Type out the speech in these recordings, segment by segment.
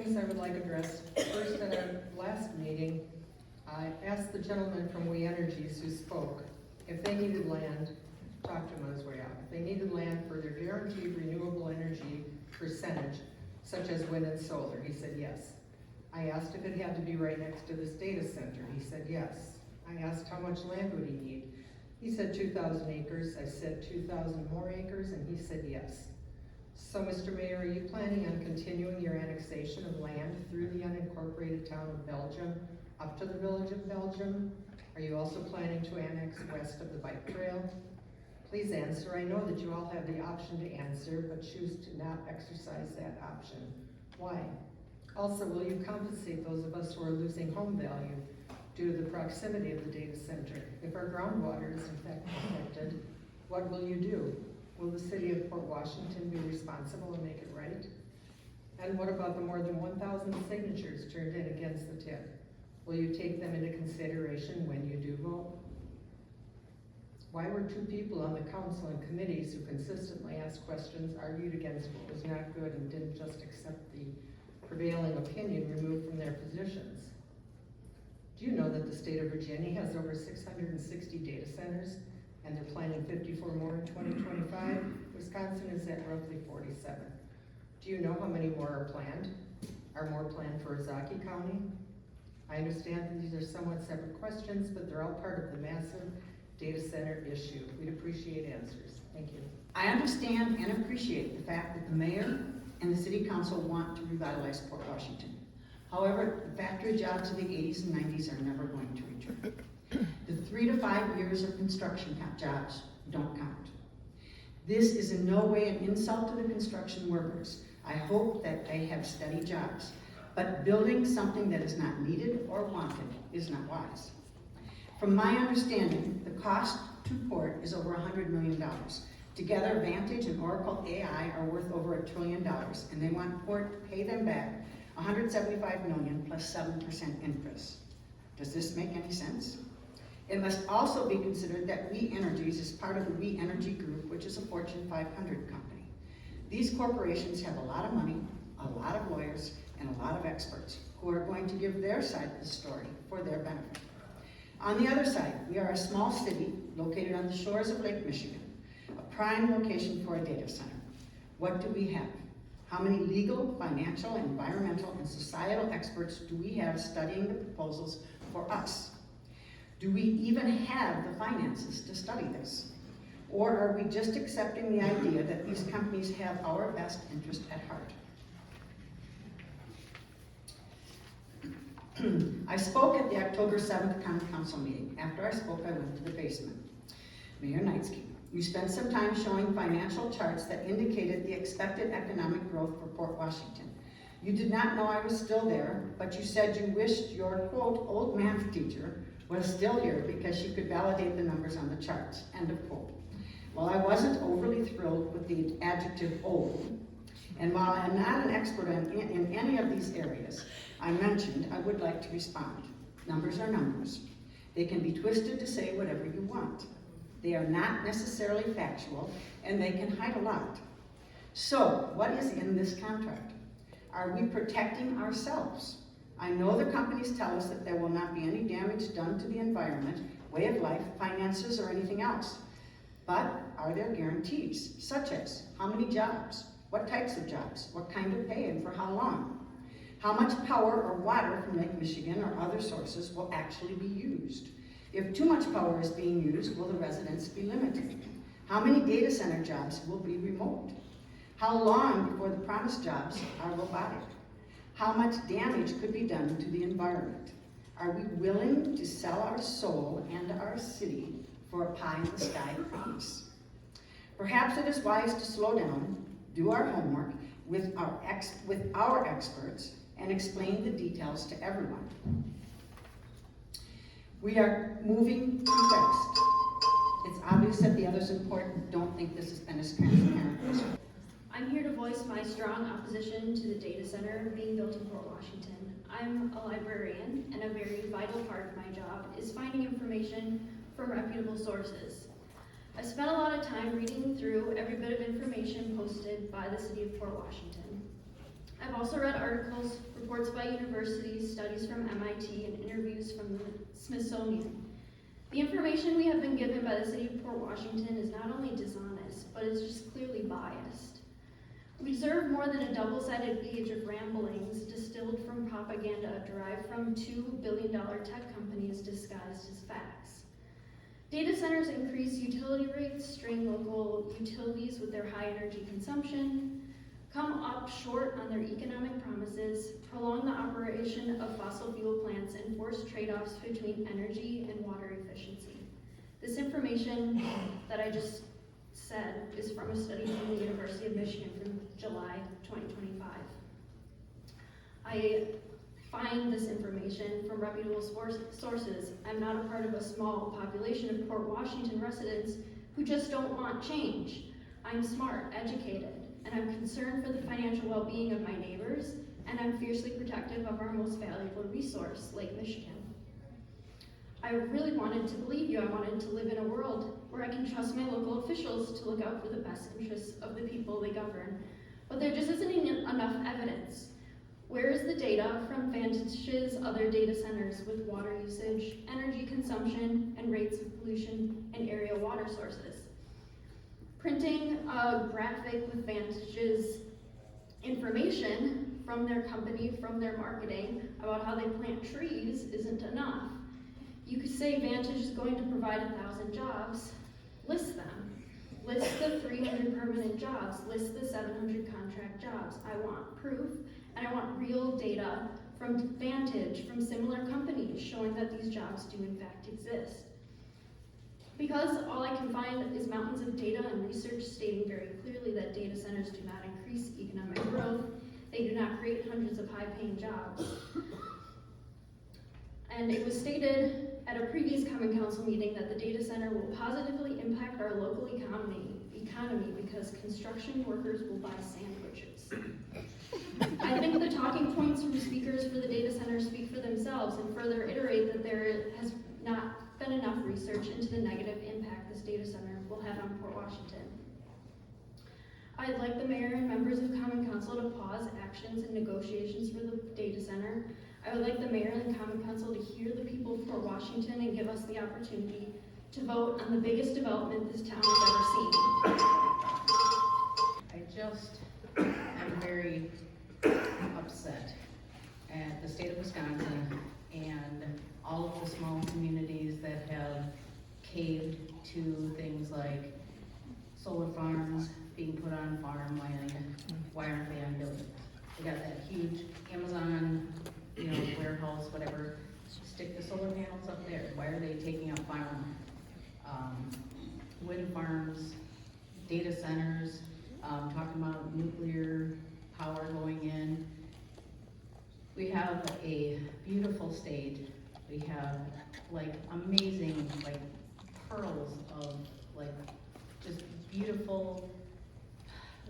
things I would like addressed. First, at our last meeting, I asked the gentleman from We Energies who spoke if they needed land, talked to him on his way out, if they needed land for their guaranteed renewable energy percentage, such as wind and solar. He said yes. I asked if it had to be right next to this data center. He said yes. I asked how much land would he need. He said 2,000 acres. I said 2,000 more acres, and he said yes. So, Mr. Mayor, are you planning on continuing your annexation of land through the unincorporated town of Belgium up to the village of Belgium? Are you also planning to annex west of the bike trail? Please answer. I know that you all have the option to answer, but choose to not exercise that option. Why? Also, will you compensate those of us who are losing home value due to the proximity of the data center? If our groundwater is in fact protected, what will you do? Will the city of Port Washington be responsible and make it right? And what about the more than 1,000 signatures turned in against the tip? Will you take them into consideration when you do vote? Why were two people on the council and committees who consistently asked questions, argued against what was not good, and didn't just accept the prevailing opinion removed from their positions? Do you know that the state of Virginia has over 660 data centers, and they're planning 54 more in 2025? Wisconsin is at roughly 47. Do you know how many more are planned? Are more planned for Ozaukee County? I understand that these are somewhat separate questions, but they're all part of the massive data center issue. We'd appreciate answers. Thank you. I understand and appreciate the fact that the mayor and the city council want to revitalize Port Washington. However, the factory jobs of the 80s and 90s are never going to return. The 3 to 5 years of construction jobs don't count. This is in no way an insult to the construction workers. I hope that they have steady jobs, but building something that is not needed or wanted is not wise. From my understanding, the cost to Port is over $100 million. Together, Vantage and Oracle AI are worth over $1 trillion, and they want Port to pay them back $175 million plus 7% interest. Does this make any sense? It must also be considered that We Energies is part of the We Energy Group, which is a Fortune 500 company. These corporations have a lot of money, a lot of lawyers, and a lot of experts who are going to give their side of the story for their benefit. On the other side, we are a small city located on the shores of Lake Michigan, a prime location for a data center. What do we have? How many legal, financial, environmental, and societal experts do we have studying the proposals for us? Do we even have the finances to study this? Or are we just accepting the idea that these companies have our best interest at heart? I spoke at the October 7th County Council meeting. After I spoke, I went to the basement. Mayor Knightsky, you spent some time showing financial charts that indicated the expected economic growth for Port Washington. You did not know I was still there, but you said you wished your, quote, old math teacher was still here because she could validate the numbers on the charts, end of quote. Well, I wasn't overly thrilled with the adjective old, and while I'm not an expert in any of these areas I mentioned, I would like to respond. Numbers are numbers. They can be twisted to say whatever you want. They are not necessarily factual, and they can hide a lot. So, what is in this contract? Are we protecting ourselves? I know the companies tell us that there will not be any damage done to the environment, way of life, finances, or anything else. But are there guarantees, such as how many jobs, what types of jobs, what kind of pay, and for how long? How much power or water from Lake Michigan or other sources will actually be used? If too much power is being used, will the residents be limited? How many data center jobs will be remote? How long before the promised jobs are robotic? How much damage could be done to the environment? Are we willing to sell our soul and our city for a pie-in-the-sky promise? Perhaps it is wise to slow down, do our homework with our experts, and explain the details to everyone. We are moving too fast. It's obvious that the others in Port don't think this has been as transparent as I'm here to voice my strong opposition to the data center being built in Port Washington. I'm a librarian, and a very vital part of my job is finding information from reputable sources. I spent a lot of time reading through every bit of information posted by the city of Port Washington. I've also read articles, reports by universities, studies from MIT, and interviews from the Smithsonian. The information we have been given by the City of Port Washington is not only dishonest, but it's just clearly biased. We observe more than a double-sided page of ramblings distilled from propaganda derived from $2 billion tech companies disguised as facts. Data centers increase utility rates, strain local utilities with their high energy consumption, come up short on their economic promises, prolong the operation of fossil fuel plants, and force trade-offs between energy and water efficiency. This information that I just said is from a study from the University of Michigan from July 2025. I find this information from reputable sources. I'm not a part of a small population of Port Washington residents who just don't want change. I'm smart, educated, and I'm concerned for the financial well-being of my neighbors, and I'm fiercely protective of our most valuable resource, Lake Michigan. I really wanted to believe you. I wanted to live in a world where I can trust my local officials to look out for the best interests of the people they govern. But there just isn't enough evidence. Where is the data from Vantage's other data centers with water usage, energy consumption, and rates of pollution in area water sources? Printing a graphic with Vantage's information from their company, from their marketing, about how they plant trees isn't enough. You could say Vantage is going to provide 1,000 jobs, list them. List the 300 permanent jobs, list the 700 contract jobs. I want proof, and I want real data from Vantage, from similar companies, showing that these jobs do in fact exist. Because all I can find is mountains of data and research stating very clearly that data centers do not increase economic growth, they do not create hundreds of high-paying jobs. And it was stated at a previous Common Council meeting that the data center will positively impact our local economy because construction workers will buy sandwiches. I think the talking points from speakers for the data center speak for themselves and further iterate that there has not been enough research into the negative impact this data center will have on Port Washington. I'd like the mayor and members of Common Council to pause actions and negotiations for the data center. I would like the mayor and Common Council to hear the people of Port Washington and give us the opportunity to vote on the biggest development this town has ever seen. I just am very upset at the state of Wisconsin and all of the small communities that have caved to things like solar farms being put on farmland. Why aren't they on buildings? They got that huge Amazon, warehouse, whatever. Stick the solar panels up there. Why are they taking up farmland? Wind farms, data centers, talking about nuclear power going in. We have a beautiful state. We have amazing pearls of just beautiful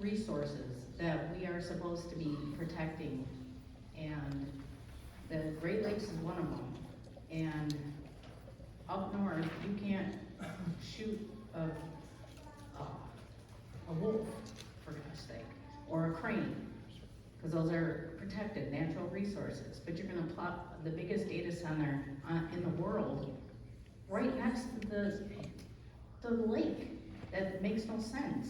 resources that we are supposed to be protecting, and the Great Lakes is one of them. And up north, you can't shoot a wolf, for God's sake, or a crane, because those are protected natural resources. But you're going to plop the biggest data center in the world right next to the lake. That makes no sense.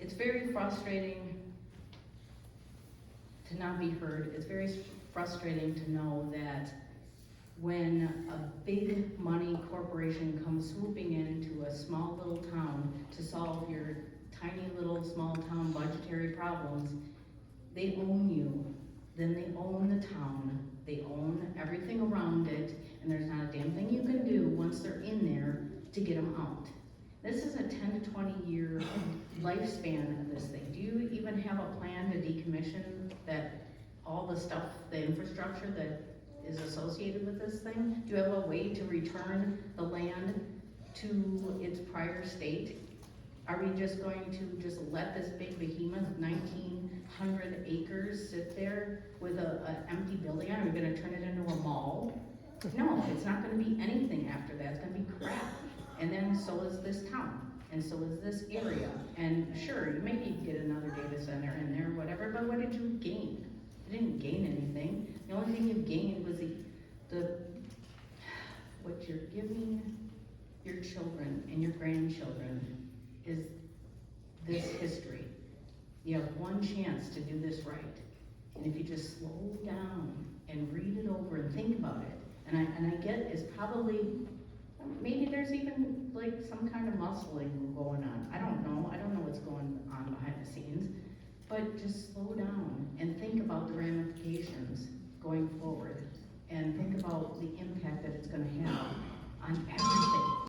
It's very frustrating to not be heard. It's very frustrating to know that when a big money corporation comes swooping into a small little town to solve your tiny little small town budgetary problems, they own you. Then they own the town. They own everything around it, and there's not a damn thing you can do once they're in there to get them out. This is a 10 to 20 year lifespan of this thing. Do you even have a plan to decommission all the stuff, the infrastructure that is associated with this thing? Do you have a way to return the land to its prior state? Are we just going to just let this big behemoth, 1,900 acres, sit there with an empty building? Are we gonna turn it into a mall? No, it's not gonna be anything after that. It's gonna be crap. And then so is this town. and so is this area. And sure, you maybe get another data center in there, whatever, but what did you gain? You didn't gain anything. The only thing you gained was what you're giving your children and your grandchildren is this history. You have one chance to do this right. And if you just slow down and read it over and think about it, and I get it's probably, maybe there's even like some kind of muscling going on. I don't know what's going on behind the scenes, but just slow down and think about the ramifications going forward and think about the impact that it's gonna have on everything.